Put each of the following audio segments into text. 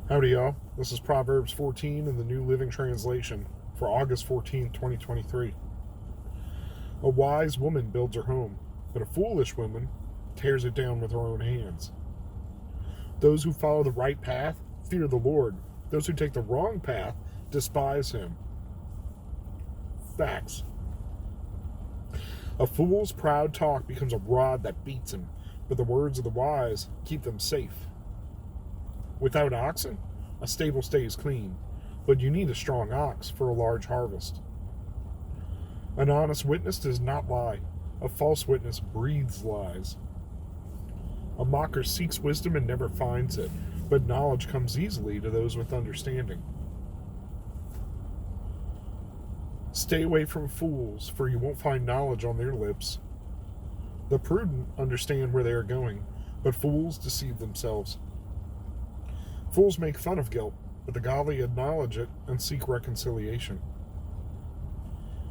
Howdy, y'all. This is Proverbs 14 in the New Living Translation for August 14, 2023. A wise woman builds her home, but a foolish woman tears it down with her own hands. Those who follow the right path fear the Lord. Those who take the wrong path despise him. Facts. A fool's proud talk becomes a rod that beats him, but the words of the wise keep them safe. Without oxen, a stable stays clean, but you need a strong ox for a large harvest. An honest witness does not lie. A false witness breathes lies. A mocker seeks wisdom and never finds it, but knowledge comes easily to those with understanding. Stay away from fools, for you won't find knowledge on their lips. The prudent understand where they are going, but fools deceive themselves. Fools make fun of guilt, but the godly acknowledge it and seek reconciliation.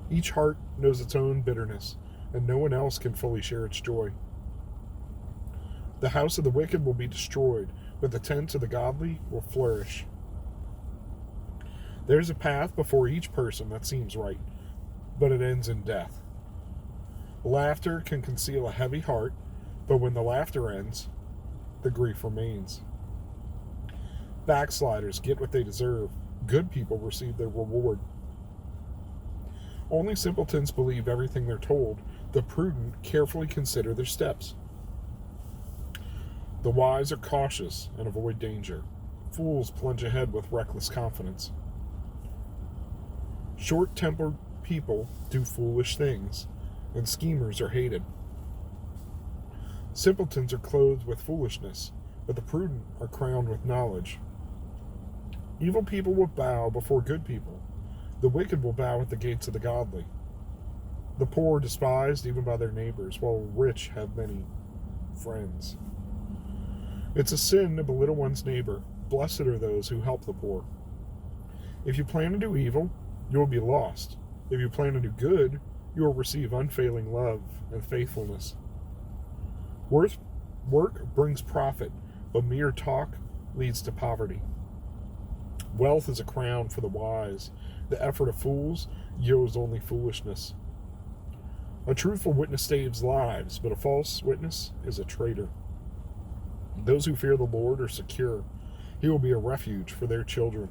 Each heart knows its own bitterness, and no one else can fully share its joy. The house of the wicked will be destroyed, but the tent of the godly will flourish. There's a path before each person that seems right, but it ends in death. Laughter can conceal a heavy heart, but when the laughter ends, the grief remains. Backsliders get what they deserve. Good people receive their reward. Only simpletons believe everything they're told. The prudent carefully consider their steps. The wise are cautious and avoid danger. Fools plunge ahead with reckless confidence. Short-tempered people do foolish things, and schemers are hated. Simpletons are clothed with foolishness, but the prudent are crowned with knowledge. Evil people will bow before good people. The wicked will bow at the gates of the godly. The poor are despised even by their neighbors, while rich have many friends. It's a sin to belittle one's neighbor. Blessed are those who help the poor. If you plan to do evil, you will be lost. If you plan to do good, you will receive unfailing love and faithfulness. Work brings profit, but mere talk leads to poverty. Wealth is a crown for the wise. The effort of fools yields only foolishness. A truthful witness saves lives, but a false witness is a traitor. Those who fear the Lord are secure. He will be a refuge for their children.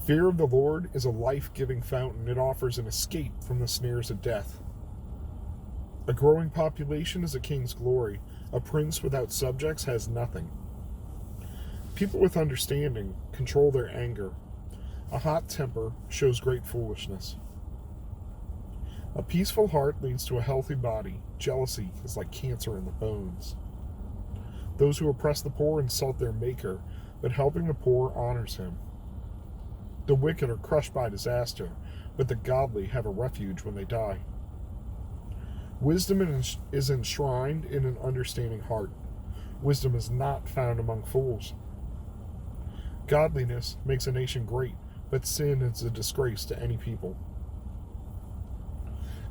Fear of the Lord is a life-giving fountain. It offers an escape from the snares of death. A growing population is a king's glory. A prince without subjects has nothing. People with understanding control their anger. A hot temper shows great foolishness. A peaceful heart leads to a healthy body. Jealousy is like cancer in the bones. Those who oppress the poor insult their maker, but helping the poor honors him. The wicked are crushed by disaster, but the godly have a refuge when they die. Wisdom is enshrined in an understanding heart. Wisdom is not found among fools. Godliness makes a nation great, but sin is a disgrace to any people.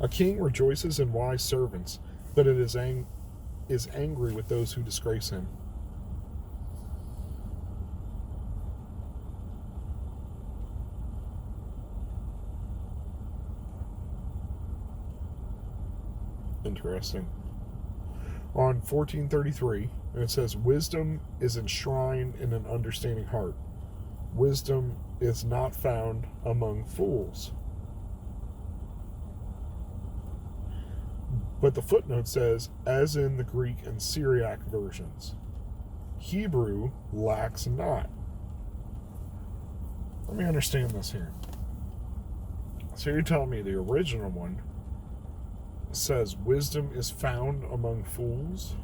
A king rejoices in wise servants, but it is angry with those who disgrace him. Interesting. On 1433, it says, wisdom is enshrined in an understanding heart. Wisdom is not found among fools. But the footnote says, as in the Greek and Syriac versions. Hebrew lacks not. Let me understand this here. So you're telling me the original one says wisdom is found among fools?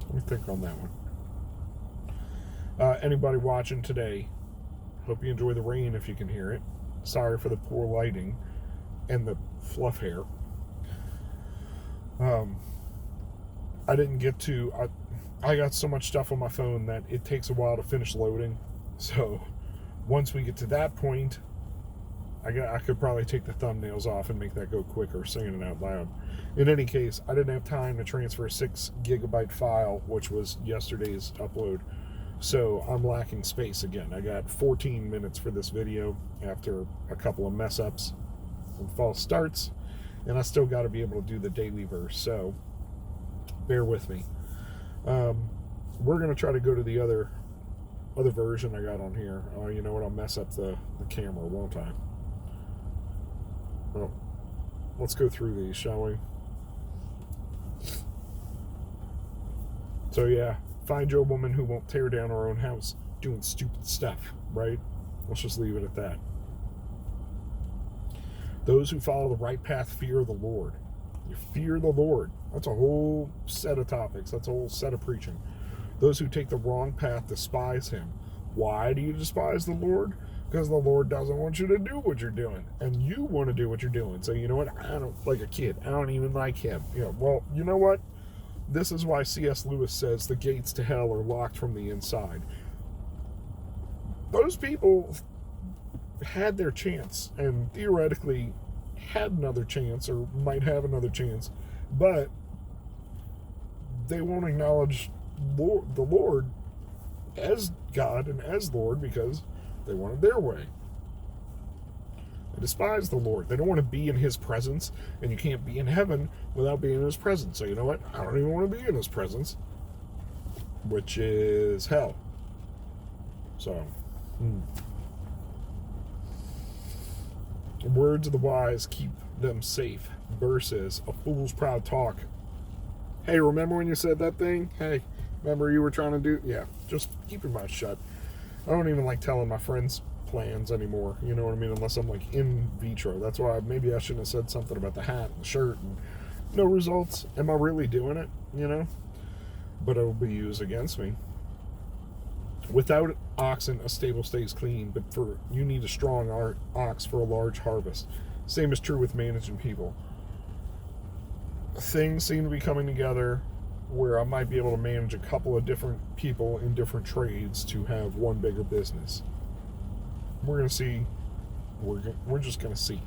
Let me think on that one. Anybody watching today, hope you enjoy the rain if you can hear it. Sorry for the poor lighting and the fluff hair. I didn't get to... I got so much stuff on my phone that it takes a while to finish loading. So once we get to that point, I could probably take the thumbnails off and make that go quicker saying it out loud. In any case, I didn't have time to transfer a 6 gigabyte file, which was yesterday's upload. So I'm lacking space again. I got 14 minutes for this video after a couple of mess ups and false starts, and I still got to be able to do the daily verse. So bear with me. We're going to try to go to the other version I got on here. You know what? I'll mess up the camera, won't I? Well, let's go through these, shall we? So yeah, find you a woman who won't tear down her own house doing stupid stuff, right? Let's just leave it at that. Those who follow the right path fear the Lord. You fear the Lord. That's a whole set of topics. That's a whole set of preaching. Those who take the wrong path despise him. Why do you despise the Lord? Because the Lord doesn't want you to do what you're doing, and you want to do what you're doing. So you know what? I don't like a kid. I don't even like him. Well, you know what? This is why C.S. Lewis says the gates to hell are locked from the inside. Those people had their chance, and theoretically had another chance, or might have another chance, but they won't acknowledge the Lord as God and as Lord because they wanted their way. They despise the Lord. They don't want to be in his presence, and you can't be in heaven without being in his presence. So you know what? I don't even want to be in his presence, which is hell. So, The words of the wise keep them safe versus a fool's proud talk. Hey, remember when you said that thing? Hey, remember you were trying to do? Yeah, just keep your mouth shut. I don't even like telling my friends plans anymore, you know what I mean, unless I'm like in vitro. That's why maybe I shouldn't have said something about the hat and the shirt and no results. Am I really doing it, but it will be used against me. Without oxen a stable stays clean, but you need a strong ox for a large harvest. Same is true with managing people. Things seem to be coming together where I might be able to manage a couple of different people in different trades to have one bigger business. We're going to see. We're just going to see.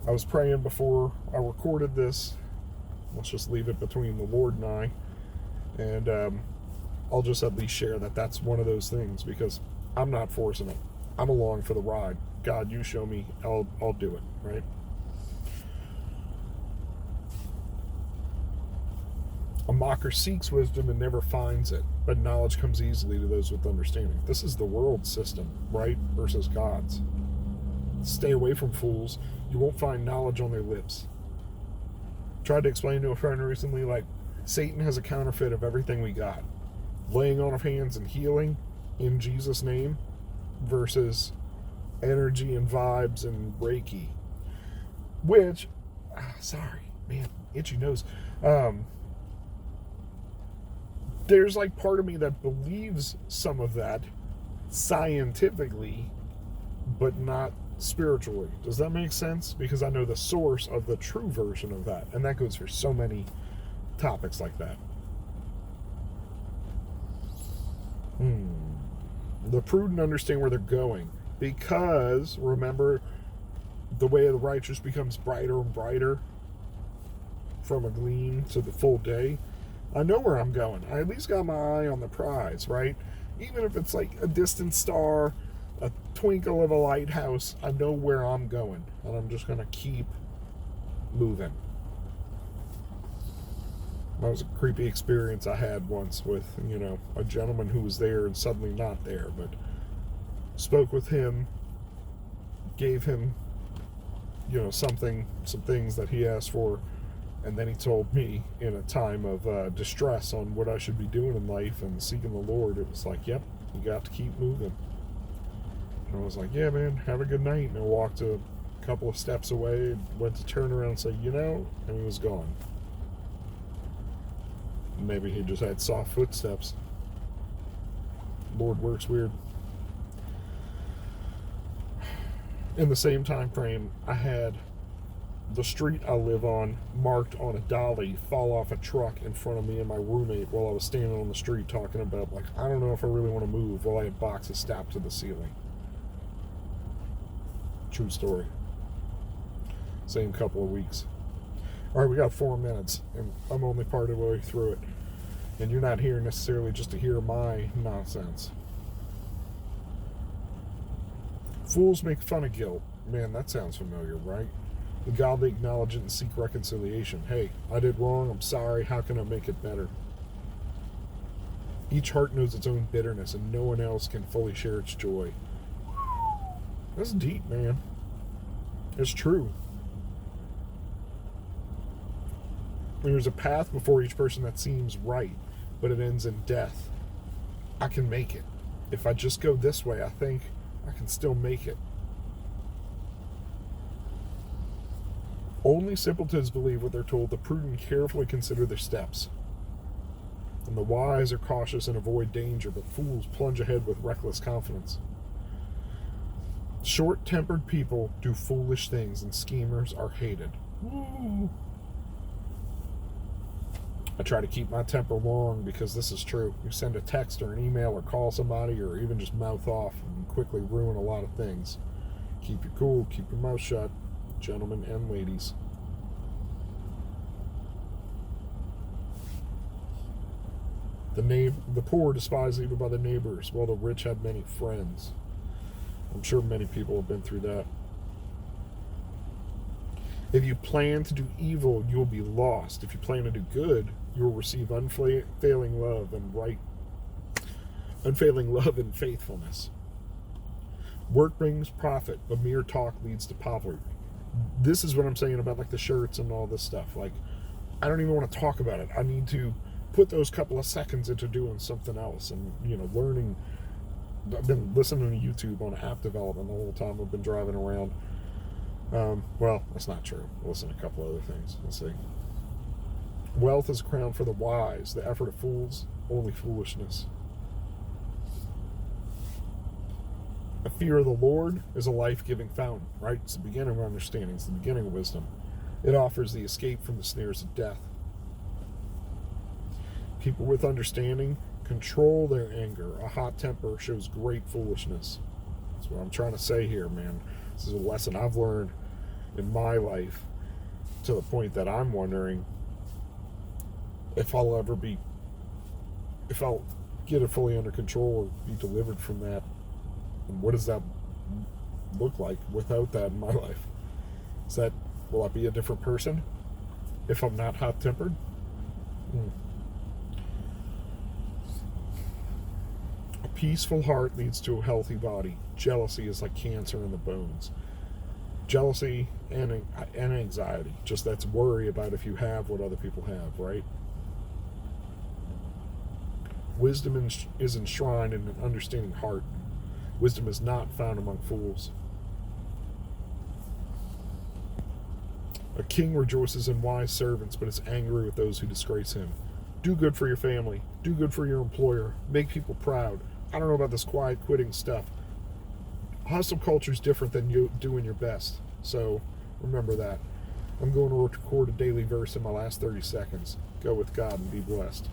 I was praying before I recorded this. Let's just leave it between the Lord and I. And I'll just at least share that that's one of those things, because I'm not forcing it. I'm along for the ride. God, you show me, I'll do it, right? A mocker seeks wisdom and never finds it, but knowledge comes easily to those with understanding. This is the world system, right, versus God's. Stay away from fools. You won't find knowledge on their lips. Tried to explain to a friend recently, like, Satan has a counterfeit of everything we got. Laying on of hands and healing in Jesus' name versus energy and vibes and Reiki. Which, sorry, man, itchy nose. There's like part of me that believes some of that scientifically, but not spiritually. Does that make sense? Because I know the source of the true version of that, and that goes for so many topics like that. The prudent understand where they're going, because remember, the way of the righteous becomes brighter and brighter from a gleam to the full day. I know where I'm going. I at least got my eye on the prize, right? Even if it's like a distant star, a twinkle of a lighthouse, I know where I'm going, and I'm just going to keep moving. That was a creepy experience I had once with, a gentleman who was there and suddenly not there, but spoke with him, gave him, some things that he asked for, and then he told me in a time of distress on what I should be doing in life and seeking the Lord. It was like, yep, you got to keep moving. And I was like, yeah, man, have a good night. And I walked a couple of steps away, went to turn around and say, and he was gone. Maybe he just had soft footsteps. Lord works weird. In the same time frame, I had the street I live on marked on a dolly fall off a truck in front of me and my roommate while I was standing on the street talking about, like, I don't know if I really want to move, while I had boxes stacked to the ceiling. True story. Same couple of weeks. All right, we got 4 minutes, and I'm only part of the way through it. And you're not here necessarily just to hear my nonsense. Fools make fun of guilt. Man, that sounds familiar, right? The godly acknowledge it and seek reconciliation. Hey, I did wrong. I'm sorry. How can I make it better? Each heart knows its own bitterness, and no one else can fully share its joy. That's deep, man. It's true. There's a path before each person that seems right, but it ends in death. I can make it. If I just go this way, I think I can still make it. Only simpletons believe what they're told. The prudent carefully consider their steps. And the wise are cautious and avoid danger, but fools plunge ahead with reckless confidence. Short-tempered people do foolish things, and schemers are hated. Woo. I try to keep my temper long because this is true. You send a text or an email or call somebody or even just mouth off and quickly ruin a lot of things. Keep your cool, keep your mouth shut, gentlemen and ladies. The poor despised even by the neighbors, while the rich have many friends. I'm sure many people have been through that. If you plan to do evil, you'll be lost. If you plan to do good, you'll receive unfailing love and faithfulness. Work brings profit, but mere talk leads to poverty. This is what I'm saying about like the shirts and all this stuff. Like, I don't even want to talk about it. I need to put those couple of seconds into doing something else and, learning. I've been listening to YouTube on app development the whole time I've been driving around. Well, that's not true. Listen to a couple other things. Let's see. Wealth is a crown for the wise. The effort of fools, only foolishness. A fear of the Lord is a life-giving fountain, right? It's the beginning of understanding. It's the beginning of wisdom. It offers the escape from the snares of death. People with understanding control their anger. A hot temper shows great foolishness. That's what I'm trying to say here, man. This is a lesson I've learned in my life to the point that I'm wondering if I'll get it fully under control or be delivered from that. And what does that look like without that in my life? Will I be a different person if I'm not hot-tempered? A peaceful heart leads to a healthy body. Jealousy is like cancer in the bones. Jealousy and anxiety, just that's worry about if you have what other people have, right? Wisdom is enshrined in an understanding heart. Wisdom is not found among fools. A king rejoices in wise servants, but is angry with those who disgrace him. Do good for your family. Do good for your employer. Make people proud. I don't know about this quiet quitting stuff. Hustle culture is different than you doing your best. So remember that. I'm going to record a daily verse in my last 30 seconds. Go with God and be blessed.